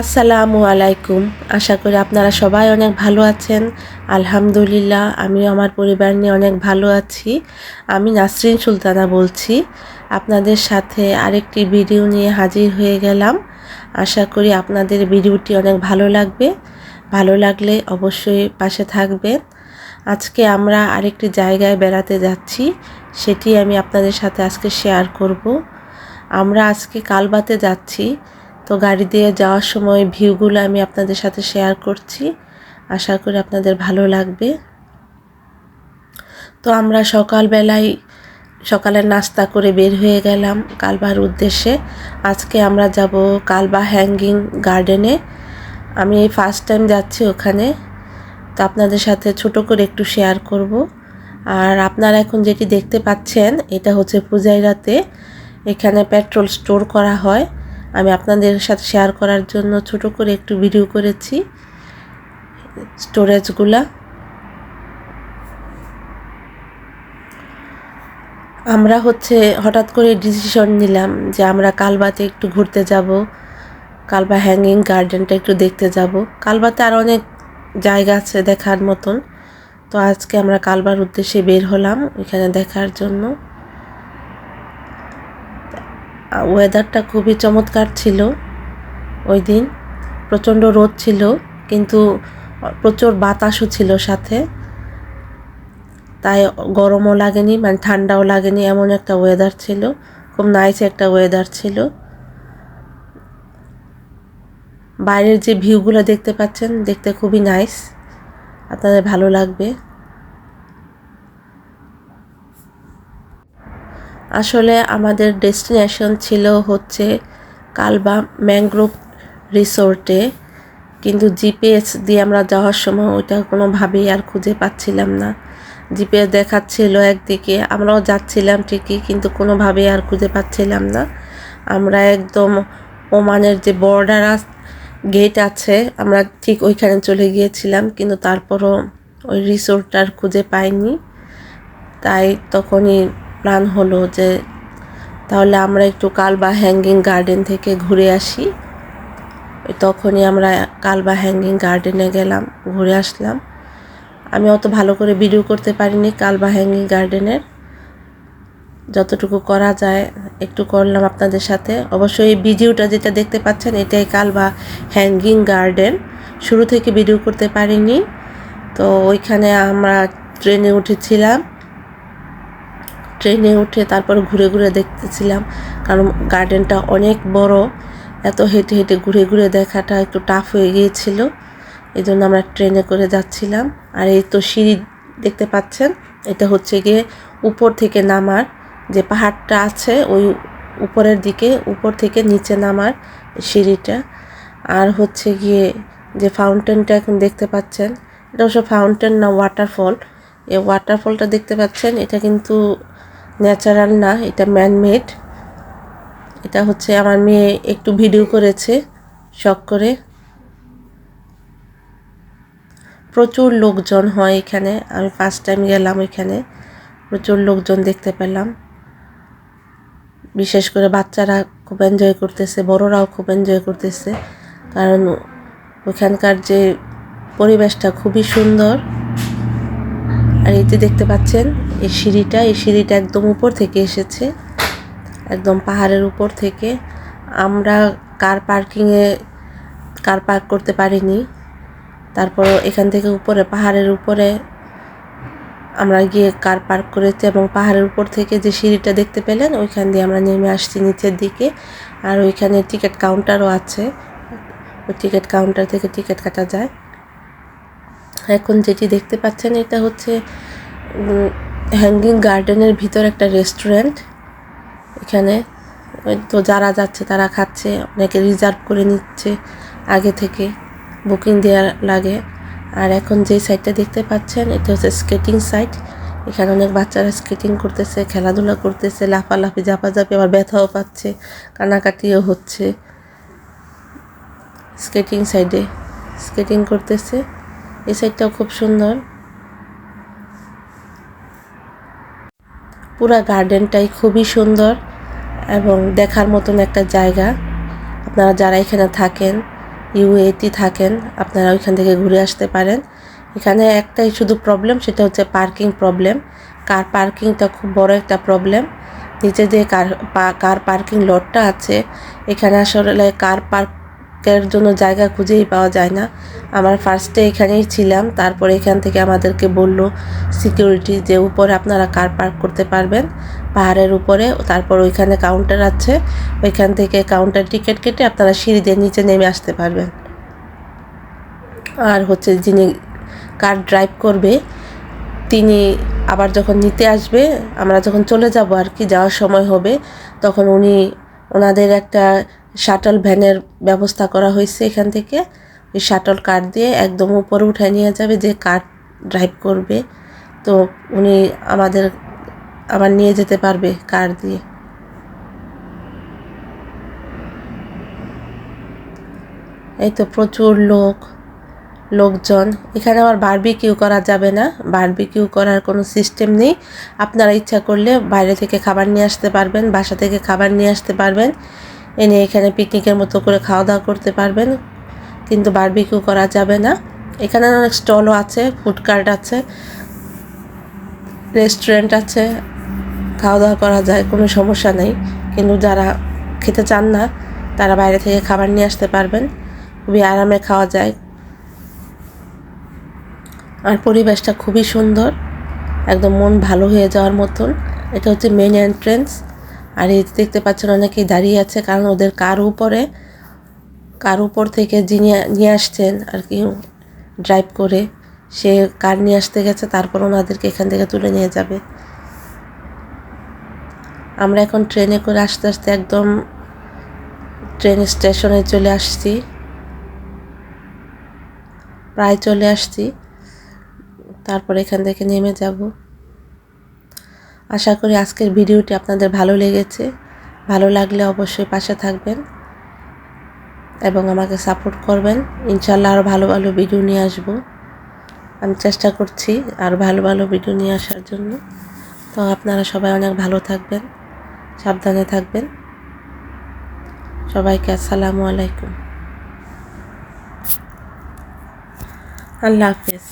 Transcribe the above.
আসসালামু আলাইকুম। আশা করি আপনারা সবাই অনেক ভালো আছেন। আলহামদুলিল্লাহ আমিও আমার পরিবার নিয়ে অনেক ভালো আছি। আমি নাসরিন সুলতানা বলছি। আপনাদের সাথে আরেকটি ভিডিও নিয়ে হাজির হয়ে গেলাম। আশা করি আপনাদের ভিডিওটি অনেক ভালো লাগবে। ভালো লাগলে অবশ্যই পাশে থাকবেন। আজকে আমরা আরেকটি জায়গায় বেড়াতে যাচ্ছি, সেটি আমি আপনাদের সাথে আজকে শেয়ার করব। আমরা আজকে কালবাতে যাচ্ছি, তো গাড়ি দিয়ে যাওয়ার সময় ভিউগুলো আমি আপনাদের সাথে শেয়ার করছি। আশা করি আপনাদের ভালো লাগবে। তো আমরা সকালের নাস্তা করে বের হয়ে গেলাম কালবার উদ্দেশ্যে। আজকে আমরা যাব কালবা হ্যাঙ্গিং গার্ডেনে। আমি এই ফার্স্ট টাইম যাচ্ছি ওখানে, তো আপনাদের সাথে ছোট করে একটু শেয়ার করব। আর আপনারা এখন যেটি দেখতে পাচ্ছেন এটা হচ্ছে ফুজাইরাতে, এখানে পেট্রোল স্টোর করা হয়। আমি আপনাদের সাথে শেয়ার করার জন্য ছোট করে একটু ভিডিও করেছি স্টোরেজগুলা। আমরা হঠাৎ করে ডিসিশন নিলাম যে আমরা কালবাতে একটু ঘুরতে যাব, কালবা হ্যাঙ্গিং গার্ডেনটা একটু দেখতে যাব। কালবাতে আর অনেক জায়গা আছে দেখার মতন, তো আজকে আমরা কালবার উদ্দেশ্যে বের হলাম এখানে দেখার জন্য। ওয়েদারটা খুবই চমৎকার ছিল ওই দিন। প্রচণ্ড রোদ ছিল, কিন্তু প্রচুর বাতাসও ছিল সাথে, তাই গরমও লাগেনি, মানে ঠান্ডাও লাগেনি, এমন একটা ওয়েদার ছিল। খুব নাইস একটা ওয়েদার ছিল। বাইরের যে ভিউগুলো দেখতে পাচ্ছেন, দেখতে খুবই নাইস, আপনাদের ভালো লাগবে। আসলে আমাদের ডেস্টিনেশন ছিল কালবা ম্যানগ্রোভ রিসোর্টে, কিন্তু জিপিএস দিয়ে আমরা যাওয়ার সময় ওইটা কোনোভাবেই আর খুঁজে পাচ্ছিলাম না। জিপিএস দেখাচ্ছিল একদিকে, আমরাও যাচ্ছিলাম ঠিকই, কিন্তু কোনোভাবেই আর খুঁজে পাচ্ছিলাম না। আমরা একদম ওমানের যে বর্ডার গেট আছে, আমরা ঠিক ওইখানে চলে গিয়েছিলাম, কিন্তু তারপরও ওই রিসোর্টটা আর খুঁজে পাইনি। তাই তখনই প্ল্যান হলো যে তাহলে আমরা একটু কালবা হ্যাঙ্গিং গার্ডেন থেকে ঘুরে আসি। তখনই আমরা কালবা হ্যাঙ্গিং গার্ডেনে গেলাম, ঘুরে আসলাম। আমি অত ভালো করে ভিডিও করতে পারিনি কালবা হ্যাঙ্গিং গার্ডেনের, যতটুকু করা যায় একটু করলাম আপনাদের সাথে। অবশ্যই এই ভিডিওটা যেটা দেখতে পাচ্ছেন এটাই কালবা হ্যাঙ্গিং গার্ডেন। শুরু থেকে ভিডিও করতে পারিনি। তো ওইখানে আমরা ট্রেনে উঠেছিলাম, ট্রেনে উঠে তারপর ঘুরে ঘুরে দেখতেছিলাম, কারণ গার্ডেনটা অনেক বড়, এত হেঁটে হেঁটে ঘুরে ঘুরে দেখাটা একটু টাফ হয়ে গিয়েছিল। এই জন্য আমরা ট্রেনে করে যাচ্ছিলাম। আর এই তো সিঁড়ি দেখতে পাচ্ছেন, এটা গিয়ে উপর থেকে নামার যে পাহাড়টা আছে, ওই উপরের দিকে উপর থেকে নিচে নামার সিঁড়িটা। আর গিয়ে যে ফাউন্টেনটা এখন দেখতে পাচ্ছেন, এটা অবশ্য ফাউন্টেন না, ওয়াটারফল। এই ওয়াটারফলটা দেখতে পাচ্ছেন, এটা কিন্তু ন্যাচারাল না, এটা ম্যানমেড। এটা আমার মেয়ে একটু ভিডিও করেছে শখ করে। প্রচুর লোকজন হয় এখানে, আমি ফার্স্ট টাইম গেলাম এখানে, প্রচুর লোকজন দেখতে পেলাম। বিশেষ করে বাচ্চারা খুব এনজয় করতেছে, বড়রাও খুব এনজয় করতেছে, কারণ ওখানকার যে পরিবেশটা খুবই সুন্দর। আর এই যে দেখতে পাচ্ছেন এই সিঁড়িটা একদম উপর থেকে এসেছে, একদম পাহাড়ের উপর থেকে। আমরা কার পার্ক করতে পারিনি। তারপর এখান থেকে উপরে পাহাড়ের উপরে আমরা গিয়ে কার পার্ক করেছি, এবং পাহাড়ের উপর থেকে যে সিঁড়িটা দেখতে পেলেন ওইখান দিয়ে আমরা নেমে আসছি নিচের দিকে। আর ওইখানে টিকিট কাউন্টারও আছে, ওই টিকিট কাউন্টার থেকে টিকিট কাটা যায়। এখন যেটি দেখতে পাচ্ছেন এটা হ্যাঙ্গিং গার্ডেনের ভিতর একটা রেস্টুরেন্ট। এখানে তো যারা যাচ্ছে তারা খাচ্ছে, অনেকে রিজার্ভ করে নিচ্ছে, আগে থেকে বুকিং দেওয়া লাগে। আর এখন যে সাইডটা দেখতে পাচ্ছেন এটা স্কেটিং সাইড। এখানে অনেক বাচ্চারা স্কেটিং করতেছে, খেলাধুলা করতেছে, লাফালাফি ঝাপাঝাপি, আবার ব্যথাও পাচ্ছে, কানাকাটিও হচ্ছে। স্কেটিং সাইডে স্কেটিং করতেছে, এই সাইডটাও খুব সুন্দর। পুরা গার্ডেনটাই খুবই সুন্দর এবং দেখার মতন একটা জায়গা। আপনারা যারা এখানে থাকেন ইউ80 থাকেন আপনারা ওইখান থেকে ঘুরে আসতে পারেন। এখানে একটাই শুধু প্রবলেম, সেটা হচ্ছে পার্কিং প্রবলেম। কার পার্কিংটা খুব বড় একটা প্রবলেম। নিচে যে কার পার্কিং লটটা আছে, এখানে আসলে কার পার্কের জন্য জায়গা খুঁজেই পাওয়া যায় না। আমরা ফার্স্টে এখানেই ছিলাম, তারপরে এখান থেকে আমাদেরকে বলল সিকিউরিটি যে উপরে আপনারা কার পার্ক করতে পারবেন, পাহাড়ের উপরে। তারপর ওইখানে কাউন্টার আছে, ওইখান থেকে কাউন্টার টিকিট কেটে আপনারা সিঁড়ি দিয়ে নিচে নেমে আসতে পারবেন। আর হচ্ছে যিনি কার ড্রাইভ করবে তিনি আবার যখন নিতে আসবে, আমরা যখন চলে যাব আর কি, যাওয়ার সময় হবে, তখন ওনাদের একটা শাটল ভ্যানের ব্যবস্থা করা হয়েছে। এখান থেকে ওই শাটল কার দিয়ে একদম উপরে উঠায় নিয়ে যাবে যে কার ড্রাইভ করবে। তো উনি আবার নিয়ে যেতে পারবে কার দিয়ে। এই তো প্রচুর লোকজন। এখানে আবার বারবিকিউ করা যাবে না, বারবিকিউ করার কোনো সিস্টেম নেই। আপনারা ইচ্ছা করলে বাইরে থেকে খাবার নিয়ে আসতে পারবেন, বাসা থেকে খাবার নিয়ে আসতে পারবেন, এনে এখানে পিকনিকের মতো করে খাওয়া দাওয়া করতে পারবেন, কিন্তু বারবিকিউ করা যাবে না। এখানে অনেক স্টলও আছে, ফুড কার্ট আছে, রেস্টুরেন্ট আছে, খাওয়া দাওয়া করা যায়, কোনো সমস্যা নেই। কিন্তু যারা খেতে চান না তারা বাইরে থেকে খাবার নিয়ে আসতে পারবেন, খুবই আরামে খাওয়া যায়। আর পরিবেশটা খুবই সুন্দর, একদম মন ভালো হয়ে যাওয়ার মতন। এটা হচ্ছে মেন এন্ট্রেন্স। আর এই দেখতে পাচ্ছেন অনেকেই দাঁড়িয়ে আছে, কারণ ওদের কার উপর থেকে যিনি নিয়ে আসছেন আর কি ড্রাইভ করে, সে কার নিয়ে আসতে গেছে, তারপর ওনাদেরকে এখান থেকে তুলে নিয়ে যাবে। আমরা এখন ট্রেনে করে আস্তে আস্তে একদম ট্রেন স্টেশনে চলে আসছি, প্রায় চলে আসছি। তারপর এখান থেকে নেমে যাব। আশা করি আজকের ভিডিওটি আপনাদের ভালো লেগেছে। ভালো লাগলে অবশ্যই পাশে থাকবেন এবং আমাকে সাপোর্ট করবেন। ইনশাল্লাহ আরও ভালো ভালো ভিডিও নিয়ে আসব। আমি চেষ্টা করছি আরও ভালো ভালো ভিডিও নিয়ে আসার জন্য। তো আপনারা সবাই অনেক ভালো থাকবেন, সাবধানে থাকবেন। সবাইকে আসসালামু আলাইকুম, আল্লাহ হাফেজ।